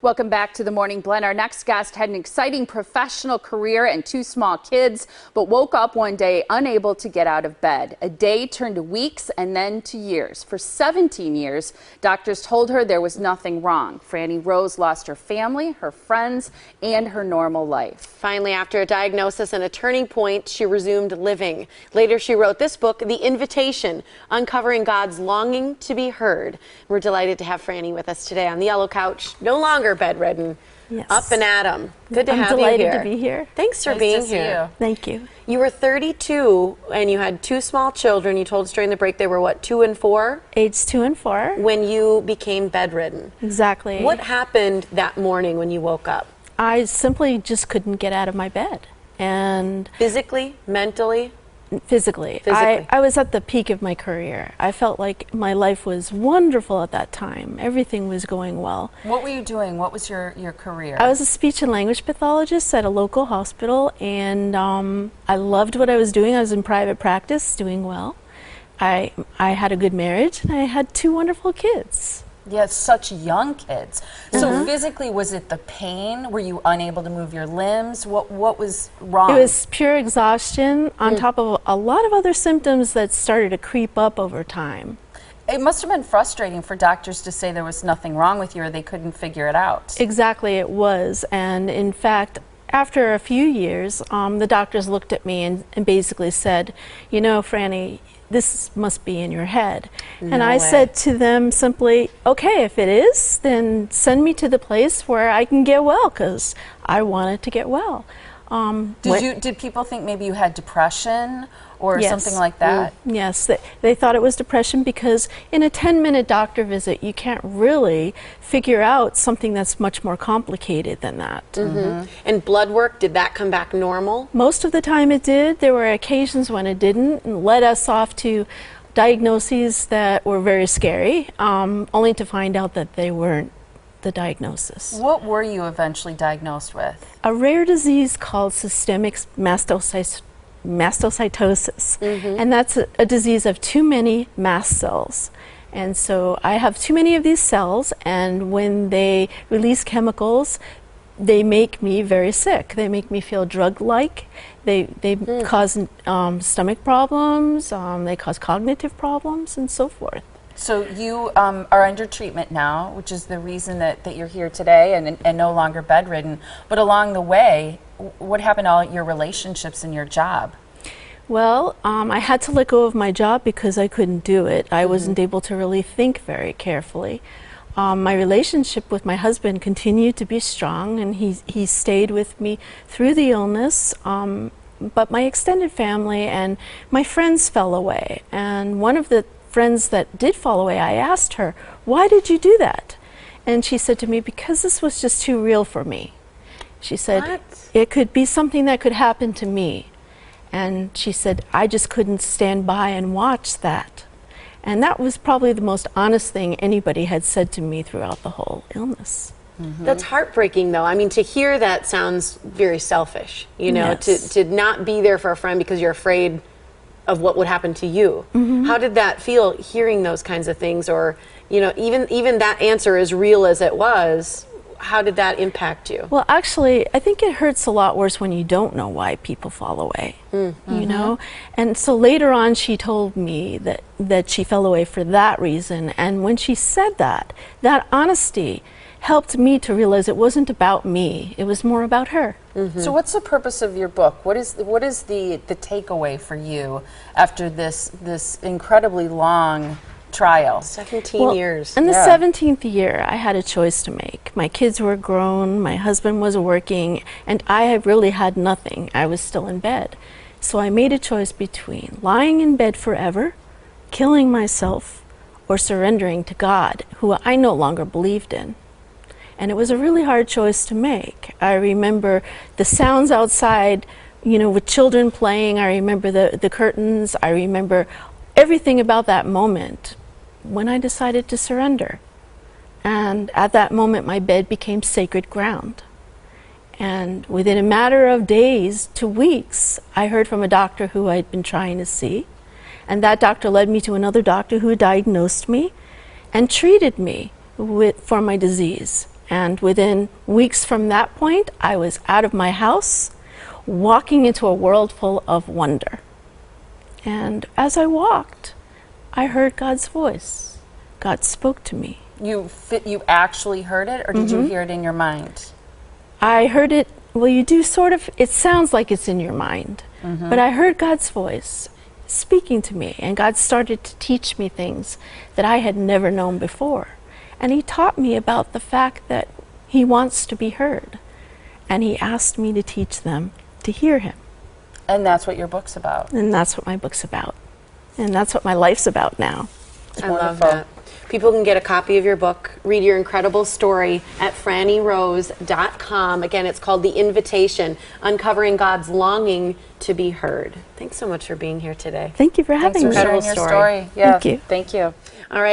Welcome back to the Morning Blend. Our next guest had an exciting professional career and 2 small kids, but woke up one day unable to get out of bed. A day turned to weeks and then to years. For 17 years, doctors told her there was nothing wrong. Frannie Rose lost her family, her friends, and her normal life. Finally, after a diagnosis and a turning point, she resumed living. Later, she wrote this book, The Invitation, uncovering God's longing to be heard. We're delighted to have Frannie with us today on the yellow couch. No longer bedridden. Yes. Up and at 'em. Good to have you here. I'm delighted to be here. Thanks for being here. Thank you. You were 32 and you had 2 small children. You told us during the break they were what, 2 and 4? Age 2 and 4. When you became bedridden. Exactly. What happened that morning when you woke up? I simply just couldn't get out of my bed. And physically, mentally? Physically. I was at the peak of my career. I felt like my life was wonderful at that time. Everything was going well. What were you doing? What was your career? I was a speech and language pathologist at a local hospital, and I loved what I was doing. I was in private practice, doing well. I had a good marriage, and I had 2 wonderful kids. You had such young kids. So physically, was it the pain? Were you unable to move your limbs? What was wrong? It was pure exhaustion on top of a lot of other symptoms that started to creep up over time. It must have been frustrating for doctors to say there was nothing wrong with you or they couldn't figure it out. Exactly, it was. And in fact, after a few years, the doctors looked at me and basically said, you know, Frannie, this must be in your head. And I said to them simply, okay, if it is, then send me to the place where I can get well, because I wanted to get well. Did people think maybe you had depression or something like that? Yes, they thought it was depression because in a 10-minute doctor visit, you can't really figure out something that's much more complicated than that. And blood work, did that come back normal? Most of the time it did. There were occasions when it didn't, and led us off to diagnoses that were very scary, only to find out that they weren't the diagnosis. What were you eventually diagnosed with? A rare disease called systemic mastocytosis. And that's a disease of too many mast cells. And so I have too many of these cells, and when they release chemicals, they make me very sick. They make me feel drug-like. They cause stomach problems, they cause cognitive problems, and so forth. So you are under treatment now, which is the reason that you're here today and no longer bedridden. But along the way, what happened to all your relationships and your job? Well, I had to let go of my job because I couldn't do it. I wasn't able to really think very carefully. My relationship with my husband continued to be strong, and he stayed with me through the illness. But my extended family and my friends fell away. And one of the friends that did fall away, I asked her, why did you do that? And she said to me, because this was just too real for me. She said, it could be something that could happen to me. And she said, I just couldn't stand by and watch that. And that was probably the most honest thing anybody had said to me throughout the whole illness. That's heartbreaking, though. I mean, to hear that sounds very selfish, you know, to not be there for a friend because you're afraid of what would happen to you. How did that feel, hearing those kinds of things? Or, you know, even that answer, as real as it was, how did that impact you? Well, actually, I think it hurts a lot worse when you don't know why people fall away, you know? And so later on, she told me that she fell away for that reason. And when she said that, that honesty helped me to realize it wasn't about me. It was more about her. So what's the purpose of your book? What is the takeaway for you after this incredibly long trial? 17 years. In the 17th year, I had a choice to make. My kids were grown, my husband was working, and I really had nothing. I was still in bed. So I made a choice between lying in bed forever, killing myself, or surrendering to God, who I no longer believed in. And it was a really hard choice to make. I remember the sounds outside, you know, with children playing. I remember the curtains. I remember everything about that moment when I decided to surrender. And at that moment, my bed became sacred ground. And within a matter of days to weeks, I heard from a doctor who I'd been trying to see. And that doctor led me to another doctor who diagnosed me and treated me for my disease. And within weeks from that point, I was out of my house, walking into a world full of wonder. And as I walked, I heard God's voice. God spoke to me. You actually heard it, or did you hear it in your mind? I heard it, well, you do sort of, it sounds like it's in your mind. But I heard God's voice speaking to me, and God started to teach me things that I had never known before. And he taught me about the fact that he wants to be heard. And he asked me to teach them to hear him. And that's what your book's about. And that's what my book's about. And that's what my life's about now. I love that. People can get a copy of your book, read your incredible story at FrannieRose.com. Again, it's called The Invitation, Uncovering God's Longing to be Heard. Thanks so much for being here today. Thank you for having me. Thanks for sharing your story. Yeah, Thank you. Thank you. All right.